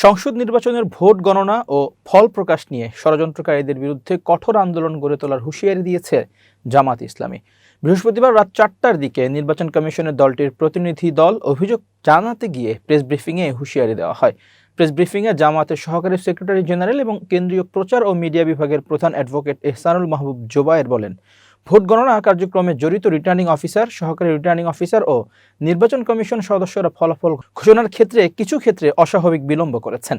সংসদ নির্বাচনের ভোট গণনা ও ফল প্রকাশ নিয়ে ষড়যন্ত্রকারীদের বিরুদ্ধে কঠোর আন্দোলন গড়ে তোলার হুঁশিয়ারি দিয়েছে জামাত ইসলামী। বৃহস্পতিবার রাত 4টার দিকে নির্বাচন কমিশনের দলটির প্রতিনিধি দল অভিযোগ জানাতে গিয়ে প্রেস ব্রিফিংয়ে হুঁশিয়ারি দেওয়া হয়। প্রেস ব্রিফিংয়ে জামাতের সহকারী সেক্রেটারি জেনারেল এবং কেন্দ্রীয় প্রচার ও মিডিয়া বিভাগের প্রধান অ্যাডভোকেট এহসানুল মাহবুব জোবায়ের বলেন, ভোট গণনা কার্যক্রমে জড়িত রিটার্নিং অফিসার, সহকারী রিটার্নিং অফিসার ও নির্বাচন কমিশন সদস্যরা ফলাফল ঘোষণার ক্ষেত্রে কিছু ক্ষেত্রে অস্বাভাবিক বিলম্ব করেছেন।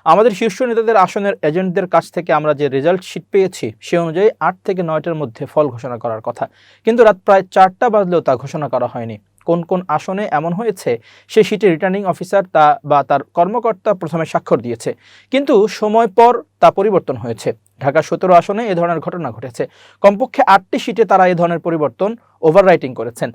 আমাদের শীর্ষ নেতাদের আসনের এজেন্টদের কাছ থেকে আমরা যে রেজাল্ট শিট পেয়েছি সে অনুযায়ী 8 থেকে 9টার মধ্যে ফল ঘোষণা করার কথা, কিন্তু রাত প্রায় 4টা বাজলেও তা ঘোষণা করা হয়নি। কোন কোন আসনে এমন হয়েছে সে শিটে রিটার্নিং অফিসার তার কর্মকর্তা প্রথমে স্বাক্ষর দিয়েছে, কিন্তু সময় পর তা পরিবর্তন হয়েছে। ঢাকা 17 আসনে এ ধরনের ঘটনা ঘটেছে। কমপক্ষে 8টি শিটে তারা এ ধরনের পরিবর্তন ওভাররাইটিং করেছেন।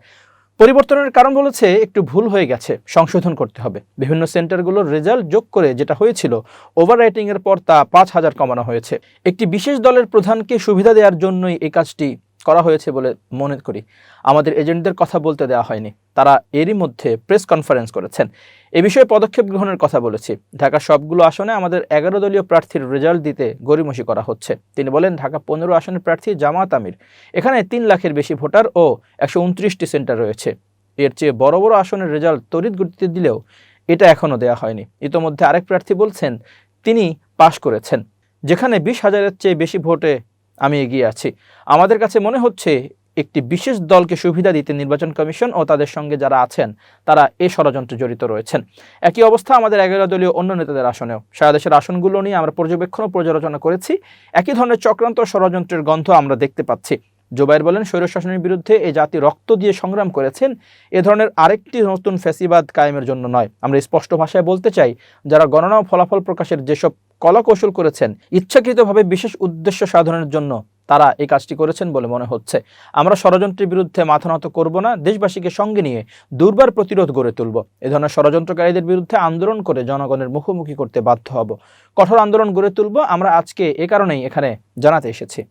পরিবর্তনের কারণ বলেছে একটু ভুল হয়ে গেছে, সংশোধন করতে হবে। বিভিন্ন সেন্টারগুলোর রেজাল্ট যোগ করে যেটা হয়েছিল ওভাররাইটিং এর পর তা 5,000 কমানো হয়েছে। একটি বিশেষ দলের প্রধানকে সুবিধা দেওয়ার জন্যই এই কাজটি করা হয়েছে বলে মনে করি। আমাদের এজেন্টদের কথা বলতে দেওয়া হয়নি, তারা এরই মধ্যে প্রেস কনফারেন্স করেছেন। এ বিষয়ে পদক্ষেপ গ্রহণের কথা বলেছি। ঢাকার সবগুলো আসনে আমাদের 11 দলীয় প্রার্থীর রেজাল্ট দিতে গড়িমসি করা হচ্ছে। তিনি বলেন, ঢাকা 15 আসনের প্রার্থী জামাত আমির। এখানে 3 লাখের বেশি ভোটার ও 129টি সেন্টার রয়েছে। এর চেয়ে বড় বড় আসনের রেজাল্ট তড়িৎ গতিতে দিলেও এটা এখনও দেওয়া হয়নি। ইতোমধ্যে আরেক প্রার্থী বলছেন তিনি পাশ করেছেন, যেখানে 20,000-এর চেয়ে বেশি ভোটে আমি এগিয়ে আছি। আমাদের কাছে মনে হচ্ছে একটি বিশেষ দলকে সুবিধা দিতে নির্বাচন কমিশন ও তাদের সঙ্গে যারা আছেন তারা এই ষড়যন্ত্রে জড়িত রয়েছেন। একই অবস্থা আমাদের 11 দলীয় অন্য নেতাদের আসনেও। সারা দেশের আসনগুলো নিয়ে আমরা পর্যবেক্ষণ ও পর্যালোচনা করেছি। একই ধরনের চক্রান্ত ষড়যন্ত্রের গন্ধ আমরা দেখতে পাচ্ছি। জোবায়ের বলেন, স্বৈরশাসনের বিরুদ্ধে এই জাতি রক্ত দিয়ে সংগ্রাম করেছেন, এ ধরনের আরেকটি নতুন ফ্যাসিবাদ কায়েমের জন্য নয়। আমরা স্পষ্ট ভাষায় বলতে চাই, যারা গণনা ও ফলাফল প্রকাশের যেসব কলাকৌশল করেছেন ইচ্ছাকৃতভাবে বিশেষ উদ্দেশ্য সাধনের জন্য, তারা এই কাজটি করেছেন বলে মনে হচ্ছে। আমরা ষড়যন্ত্রের বিরুদ্ধে মাথা নত করব না, দেশবাসীকে সঙ্গে নিয়ে দুর্বার প্রতিরোধ গড়ে তুলব। এ ধরনের ষড়যন্ত্রকারীদের বিরুদ্ধে আন্দোলন করে জনগণের মুখোমুখি করতে বাধ্য হব। কঠোর আন্দোলন গড়ে তুলব। আমরা আজকে এ কারণেই এখানে জানাতে এসেছি।